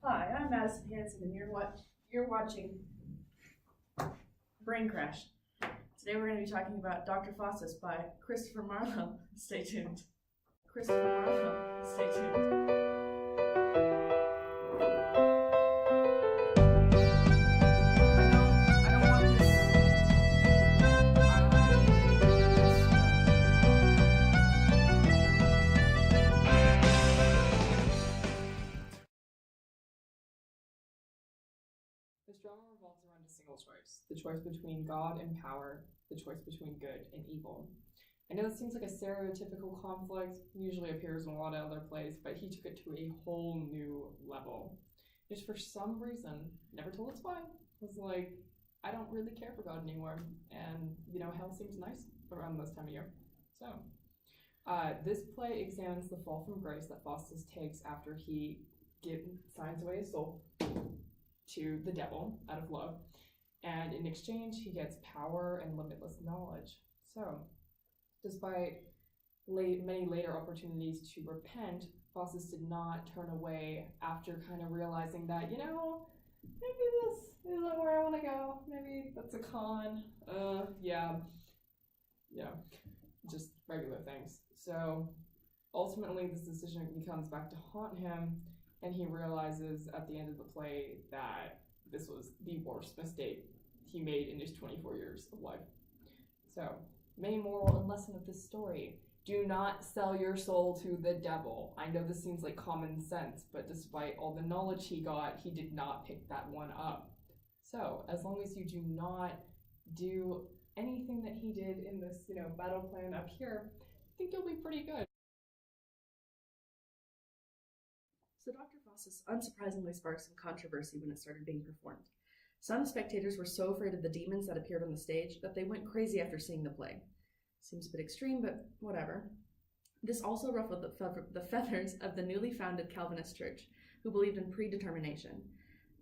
Hi, I'm Madison Hanson, and you're watching Brain Crash. Today we're going to be talking about Dr. Faustus by Christopher Marlowe. Stay tuned. Christopher Marlowe. Stay tuned. I don't want this. This drama revolves around a single choice, the choice between God and power, the choice between good and evil. I know this seems like a stereotypical conflict, usually appears in a lot of other plays, but he took it to a whole new level. Just for some reason, never told us why, was like, I don't really care for God anymore, and hell seems nice around this time of year. So, this play examines the fall from grace that Faustus takes after he signs away his soul to the devil out of love, and in exchange he gets power and limitless knowledge. So despite many later opportunities to repent, Faustus did not turn away after kind of realizing that maybe this isn't where I want to go, maybe that's a con, just regular things. So ultimately this decision comes back to haunt him, and he realizes at the end of the play that this was the worst mistake he made in his 24 years of life. So, main moral and lesson of this story: do not sell your soul to the devil. I know this seems like common sense, but despite all the knowledge he got, he did not pick that one up. So, as long as you do not do anything that he did in this, battle plan up here, I think you'll be pretty good. So Dr. Faustus unsurprisingly sparked some controversy when it started being performed. Some spectators were so afraid of the demons that appeared on the stage that they went crazy after seeing the play. Seems a bit extreme, but whatever. This also ruffled the feathers of the newly founded Calvinist church, who believed in predetermination.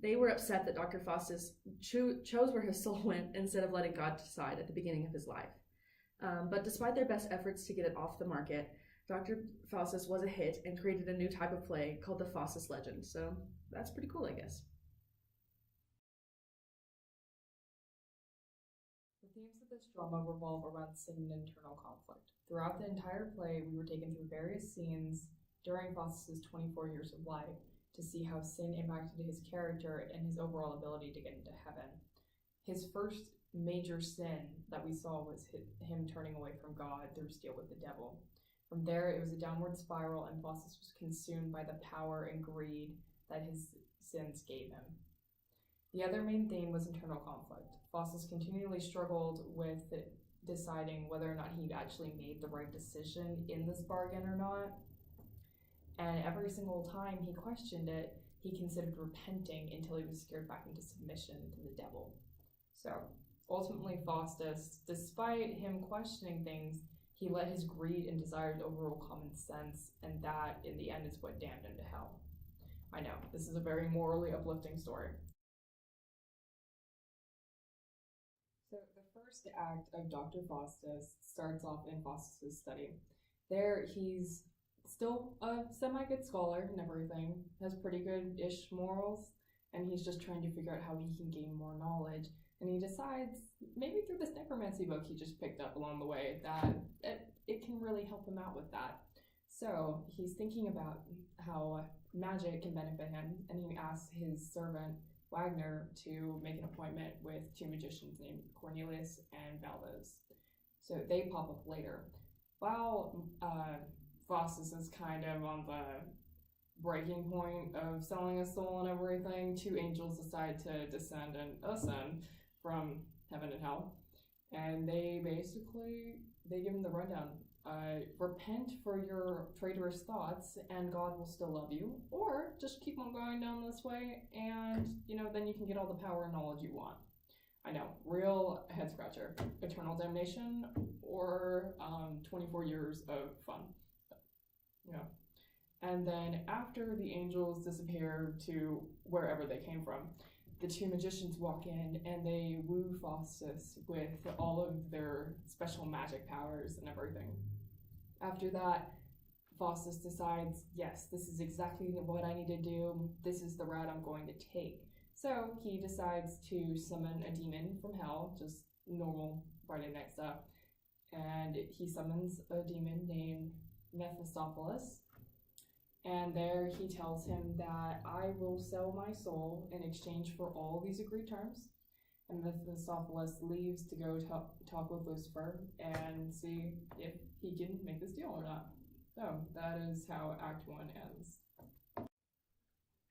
They were upset that Dr. Faustus chose where his soul went instead of letting God decide at the beginning of his life. But despite their best efforts to get it off the market, Dr. Faustus was a hit and created a new type of play called the Faustus Legend, so that's pretty cool, I guess. The themes of this drama revolve around sin and internal conflict. Throughout the entire play, we were taken through various scenes during Faustus's 24 years of life to see how sin impacted his character and his overall ability to get into heaven. His first major sin that we saw was him turning away from God through his deal with the devil. From there, it was a downward spiral, and Faustus was consumed by the power and greed that his sins gave him. The other main theme was internal conflict. Faustus continually struggled with deciding whether or not he'd actually made the right decision in this bargain or not. And every single time he questioned it, he considered repenting until he was scared back into submission to the devil. So ultimately, Faustus, despite him questioning things, he let his greed and desire to overrule common sense, and that, in the end, is what damned him to hell. I know, this is a very morally uplifting story. So the first act of Dr. Faustus starts off in Faustus' study. There, he's still a semi-good scholar and everything, has pretty good-ish morals, and he's just trying to figure out how he can gain more knowledge. And he decides, maybe through this necromancy book he just picked up along the way, that it can really help him out with that. So he's thinking about how magic can benefit him, and he asks his servant Wagner to make an appointment with two magicians named Cornelius and Valdez. So they pop up later. While Faustus is kind of on the breaking point of selling his soul and everything, two angels decide to descend and ascend from heaven and hell, and they give him the rundown. Repent for your traitorous thoughts and God will still love you, or just keep on going down this way and then you can get all the power and knowledge you want. I know, real head scratcher. Eternal damnation or 24 years of fun. And then after the angels disappear to wherever they came from, the two magicians walk in and they woo Faustus with all of their special magic powers and everything. After that, Faustus decides, yes, this is exactly what I need to do. This is the route I'm going to take. So he decides to summon a demon from hell, just normal Friday night stuff. And he summons a demon named Mephistopheles. And there he tells him that I will sell my soul in exchange for all these agreed terms. And Mephistopheles leaves to go talk with Lucifer and see if he can make this deal or not. So that is how Act 1 ends.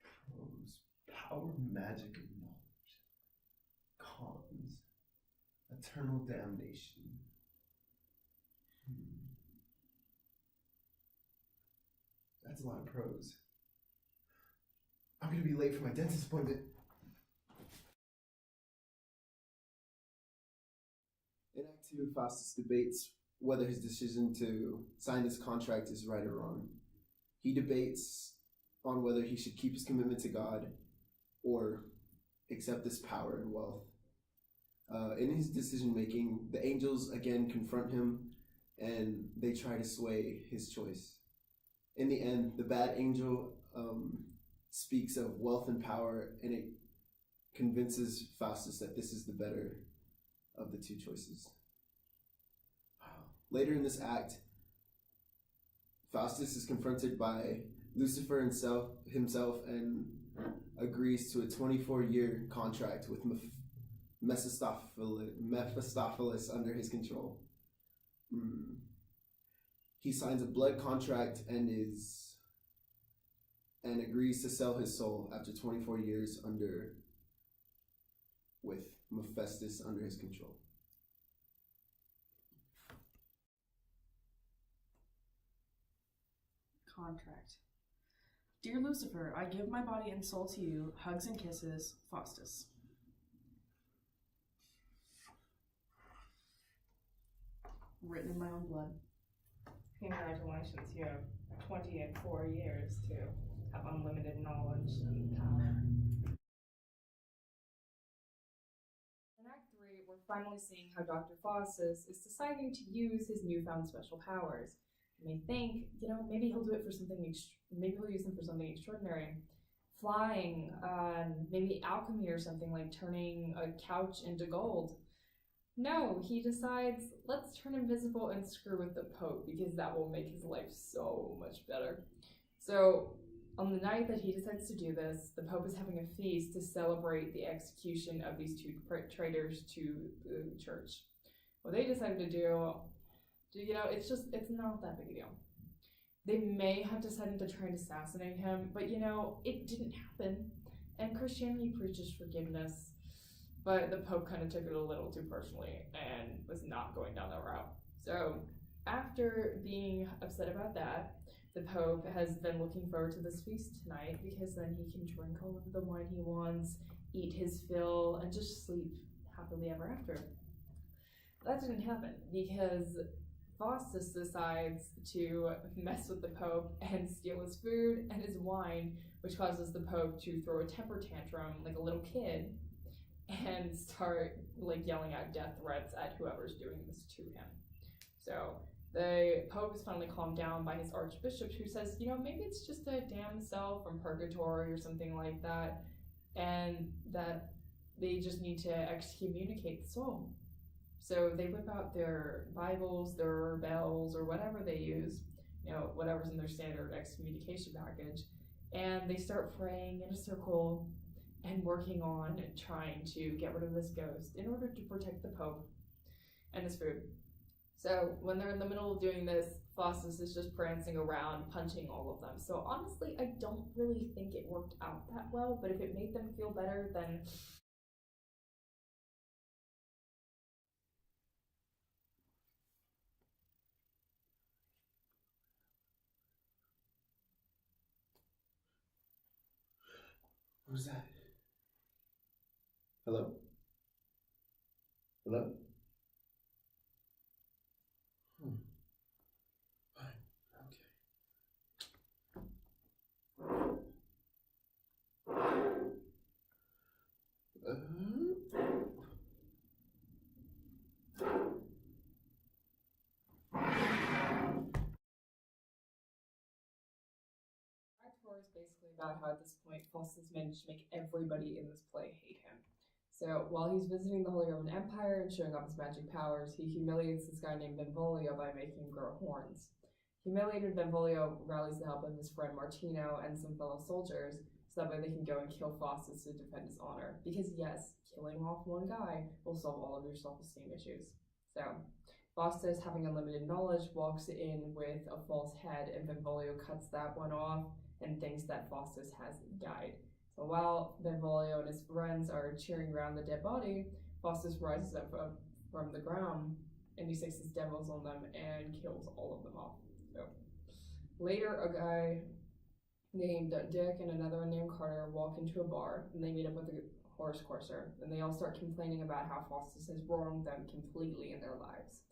Pros: power, magic, and knowledge. Cons: eternal damnation. That's a lot of pros. I'm gonna be late for my dentist appointment. In Act 2, Faustus debates whether his decision to sign this contract is right or wrong. He debates on whether he should keep his commitment to God or accept this power and wealth. In his decision making, the angels again confront him and they try to sway his choice. In the end, the bad angel speaks of wealth and power, and it convinces Faustus that this is the better of the two choices. Later in this act, Faustus is confronted by Lucifer himself and agrees to a 24-year contract with Mephistopheles under his control. He signs a blood contract and agrees to sell his soul after 24 years with Mephistus under his control. Contract. Dear Lucifer, I give my body and soul to you. Hugs and kisses, Faustus. Written in my own blood. Congratulations, you have 24 years to have unlimited knowledge and power. In Act 3, we're finally seeing how Dr. Faustus is deciding to use his newfound special powers. You may think, maybe he'll do it for something, maybe he'll use them for something extraordinary. Flying, maybe alchemy or something like turning a couch into gold. No, he decides, let's turn invisible and screw with the Pope because that will make his life so much better. So, on the night that he decides to do this, the Pope is having a feast to celebrate the execution of these two traitors to the church. What they decided to do, it's not that big a deal. They may have decided to try and assassinate him, but it didn't happen. And Christianity preaches forgiveness. But the Pope kind of took it a little too personally and was not going down that route. So after being upset about that, the Pope has been looking forward to this feast tonight because then he can drink all of the wine he wants, eat his fill, and just sleep happily ever after. That didn't happen because Faustus decides to mess with the Pope and steal his food and his wine, which causes the Pope to throw a temper tantrum like a little kid and start yelling out death threats at whoever's doing this to him. So the Pope is finally calmed down by his archbishop, who says, maybe it's just a damn cell from purgatory or something like that, and that they just need to excommunicate the soul. So they whip out their Bibles, their bells, or whatever they use, whatever's in their standard excommunication package, and they start praying in a circle and working on trying to get rid of this ghost in order to protect the Pope and his food. So when they're in the middle of doing this, Faustus is just prancing around, punching all of them. So honestly, I don't really think it worked out that well, but if it made them feel better, then Who's that? Hello? Hello? is basically about how at this point Faustus managed to make everybody in this play hate him. So while he's visiting the Holy Roman Empire and showing off his magic powers, he humiliates this guy named Benvolio by making him grow horns. Humiliated, Benvolio rallies the help of his friend Martino and some fellow soldiers, so that way they can go and kill Faustus to defend his honor. Because yes, killing off one guy will solve all of your self-esteem issues. So, Faustus, having unlimited knowledge, walks in with a false head, and Benvolio cuts that one off and thinks that Faustus has died. So while Benvolio and his friends are cheering around the dead body, Faustus rises up from the ground, and he sticks his devils on them and kills all of them off. So, later, a guy named Dick and another one named Carter walk into a bar, and they meet up with a horse courser, and they all start complaining about how Faustus has wronged them completely in their lives.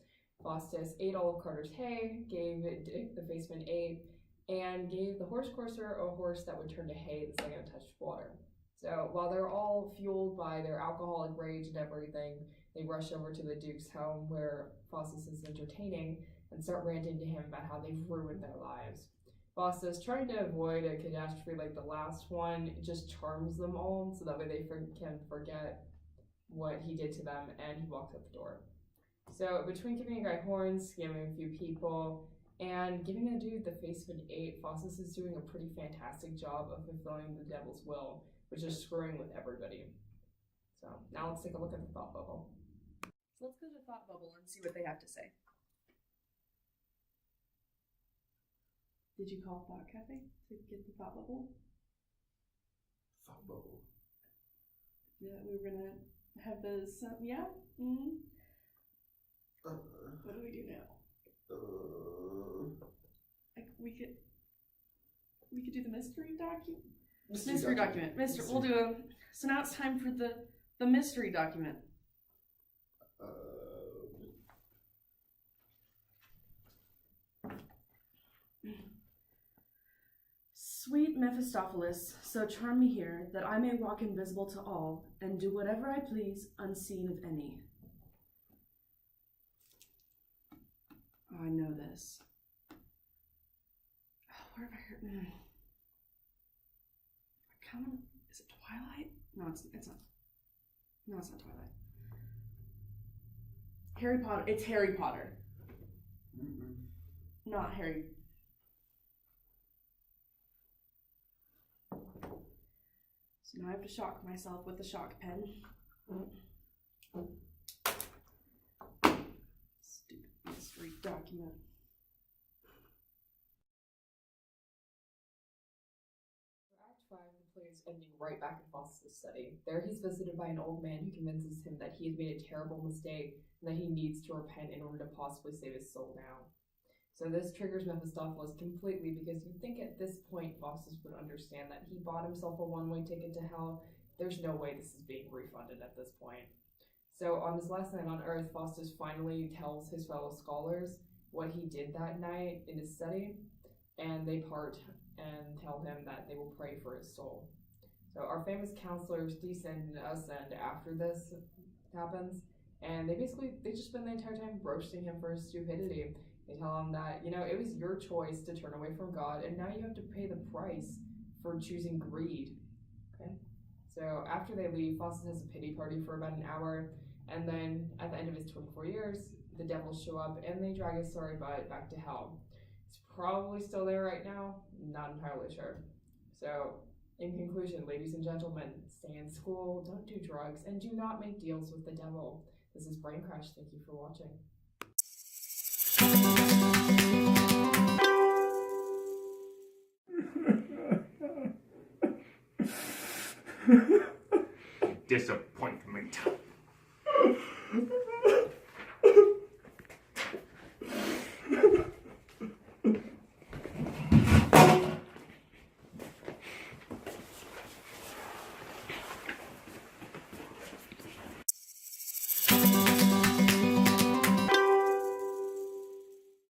Faustus ate all of Carter's hay, gave Dick the faceman aid, and gave the horse courser a horse that would turn to hay the second it touched water. So while they're all fueled by their alcoholic rage and everything, they rush over to the Duke's home where Faustus is entertaining and start ranting to him about how they've ruined their lives. Faustus, trying to avoid a catastrophe like the last one, just charms them all so that way they can forget what he did to them, and he walks out the door. So between giving a guy horns, scamming a few people, and giving a dude the face of an 8, Faustus is doing a pretty fantastic job of fulfilling the devil's will, which is screwing with everybody. So now let's take a look at the thought bubble. So let's go to the thought bubble and see what they have to say. Did you call Thought Cafe to get the thought bubble? Thought bubble. Yeah, we were gonna have those. Yeah. Mm-hmm. What do we do now? We could do the mystery document. Mystery document. We'll do a. So now it's time for the mystery document. Sweet Mephistopheles, so charm me here, that I may walk invisible to all, and do whatever I please, unseen of any. Oh, I know this. Oh, where have I heard? Is it Twilight? No, it's not. No, it's not Twilight. Harry Potter. It's Harry Potter. Mm-mm. Not Harry. So now I have to shock myself with the shock pen. Stupid mystery document. Act 5, the play is ending right back in Faustus' study. There he's visited by an old man who convinces him that he has made a terrible mistake and that he needs to repent in order to possibly save his soul now. So this triggers Mephistopheles completely, because you'd think at this point Faustus would understand that he bought himself a one-way ticket to hell. There's no way this is being refunded at this point. So on his last night on Earth, Faustus finally tells his fellow scholars what he did that night in his study, and they part and tell him that they will pray for his soul. So our famous counselors descend and ascend after this happens, and they just spend the entire time roasting him for his stupidity. They tell him that, it was your choice to turn away from God, and now you have to pay the price for choosing greed. Okay? So after they leave, Faustus has a pity party for about an hour, and then at the end of his 24 years, the devils show up, and they drag his sorry butt back to hell. It's probably still there right now, not entirely sure. So, in conclusion, ladies and gentlemen, stay in school, don't do drugs, and do not make deals with the devil. This is Brain Crash. Thank you for watching. Disappointment.